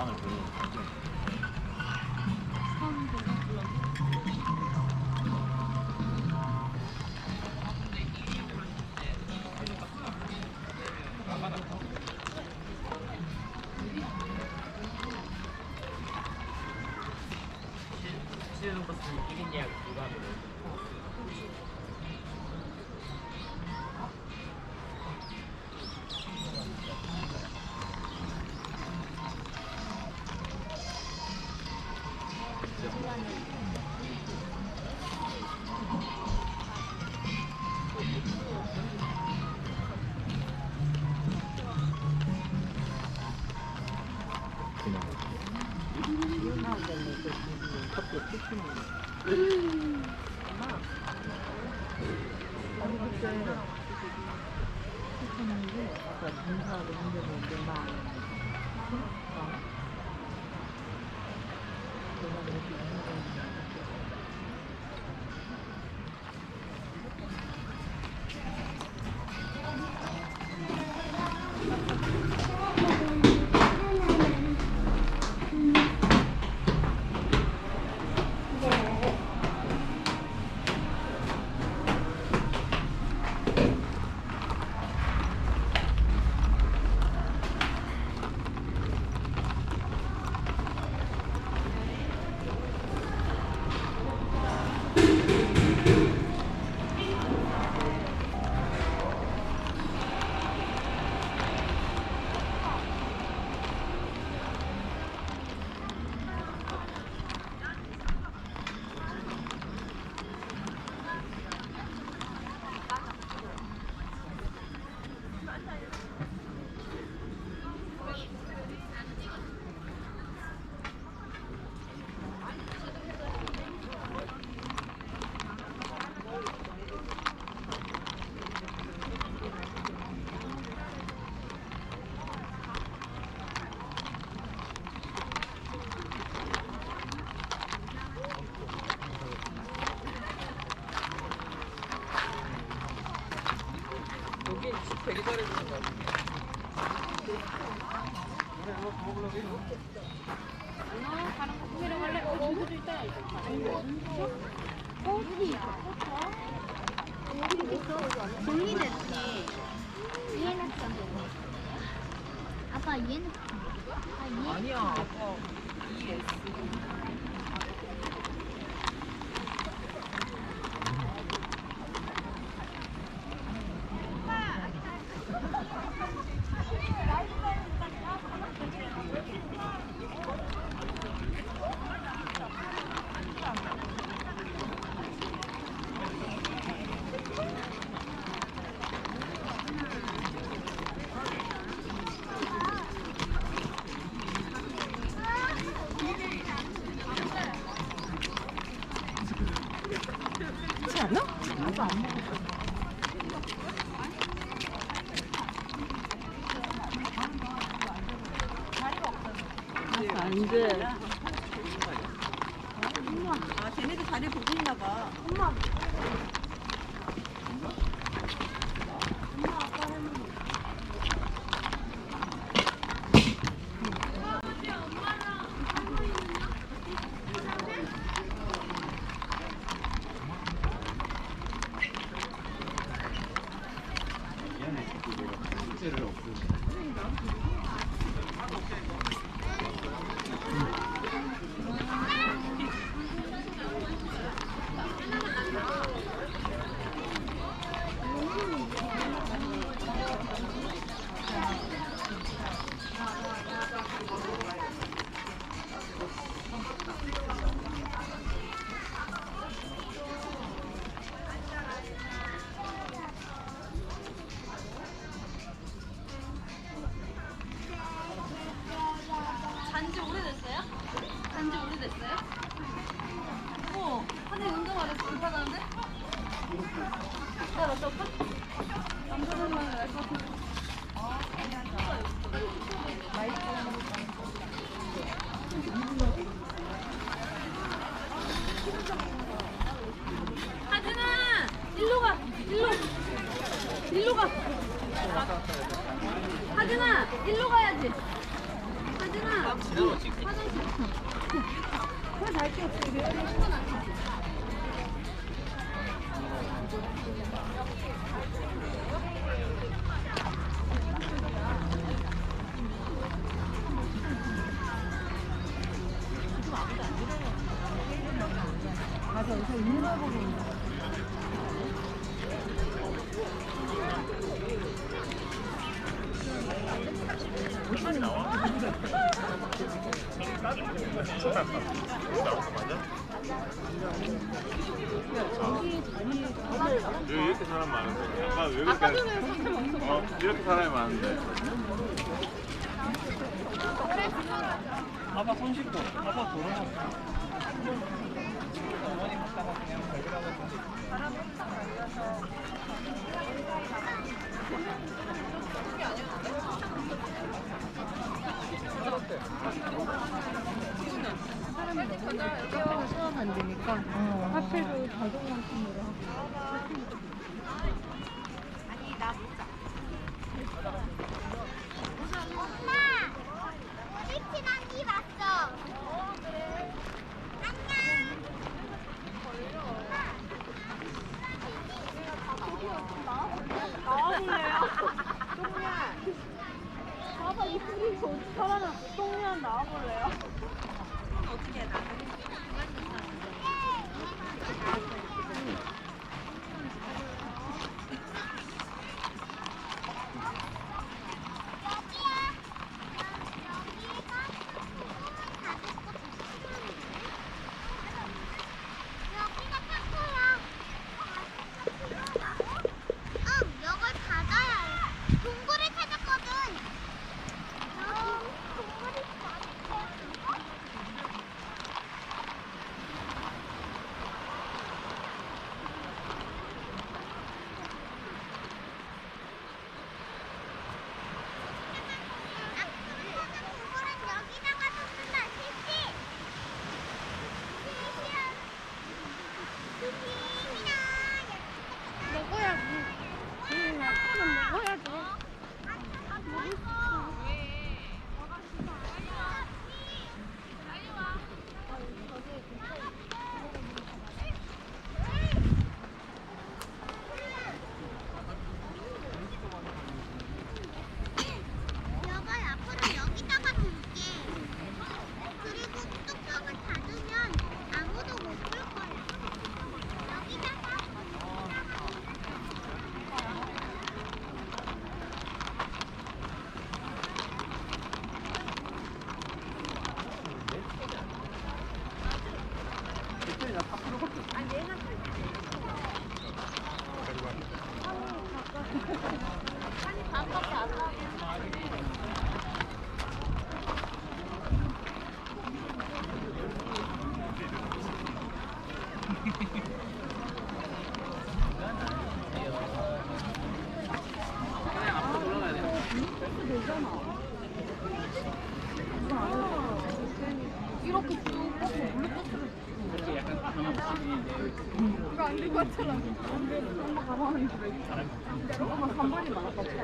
영상을 보여주고 시즌 버스는 1인 예약 불가하거든요. 여기 집 되게 잘해주는 것 같아. 다른 거 구매를 할래? 저기도 있다. 어디? 여기 있어. 정리됐지. 얘는 아빠 얘는 아니야, 아빠. ES. 그렇지 않아? 나도 안 먹었어. 안 돼. 아, 쟤네들 자리 보고 있나 봐. 엄마. 숙제를 없애고 간지 오래됐어요? 간지 오래됐어요? 한해 운동 안 해서 불편한데? 내가 맞춰 올까? 남자들만 알것 같은데. 하진아! 일로 가! 일로 가! 하진아! 일로 가야지! 하진아! 지나고 찍. 그걸 잘 찍었어. 맞아, 여기서 있는 걸 보고 있는 거야. 여기 이렇게 사람 많은데 아까 왜 이렇게 이렇게 사람이 많은데 아빠 손 씻고 아빠 돌아가. 어머니 갔다가 그냥 발견하고 사람이 수업 안 되니까 화폐로 자동만큼으로 하고. 엄마! 우리 친한이 왔어. 안녕. 나와볼래요? 똥냥. 봐봐, 이 뿌리 좋지. 살아나. 똥냥 나와볼래요? 어떻게 해, 나는? 여기가 탁구야. 이걸 받아야 해. 동굴을 찾았거든. 동굴이 많대. 동굴은 여기다가 뒀는다. 실시. 먹어야지. 아빠는 먹어야지. 여걸 앞으로 여기다가 둘게. 그리고 뚜껑을 닫으면 아무도 못 볼 거야. 여기다가. 그냥 앞으로 돌아가야 돼. 이렇게 쭉 뻗고 블루버스를 그렇게 약간 강압식인데. 이거 안 들고 왔잖아. 안 돼. 엄마 가방은 엄마 간발이 많아가지고.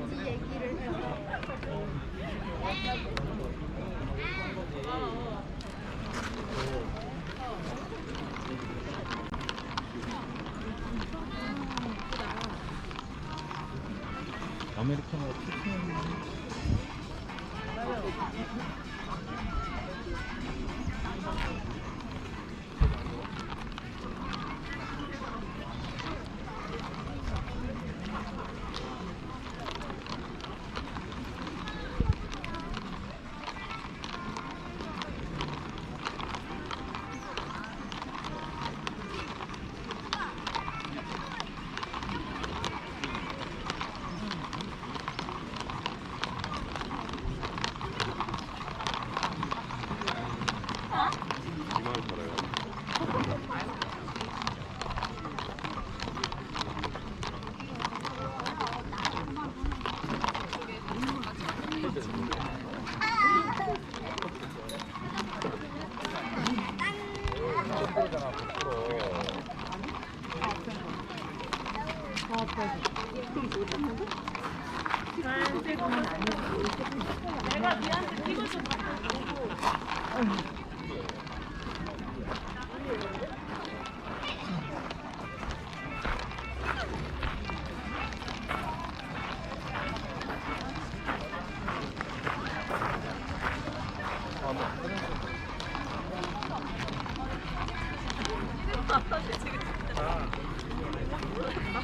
굳이 얘기를 해서. 아메리카노 추천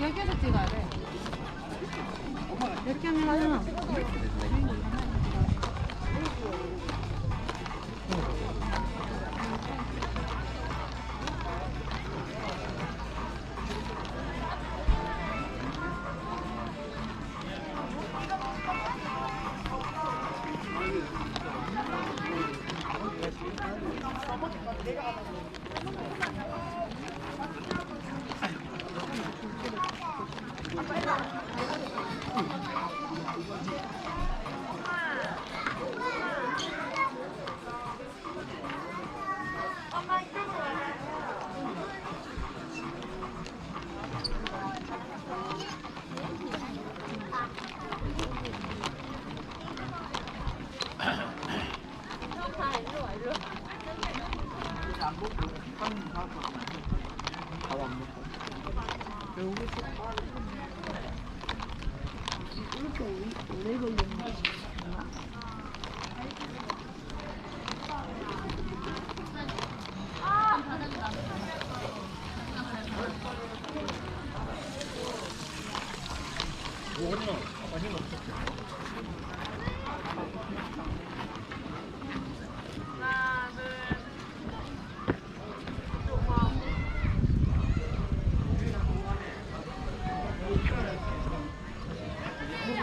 여기에서 찍어야 돼. 이렇게 하면 뭐 얼마? 아니 없어.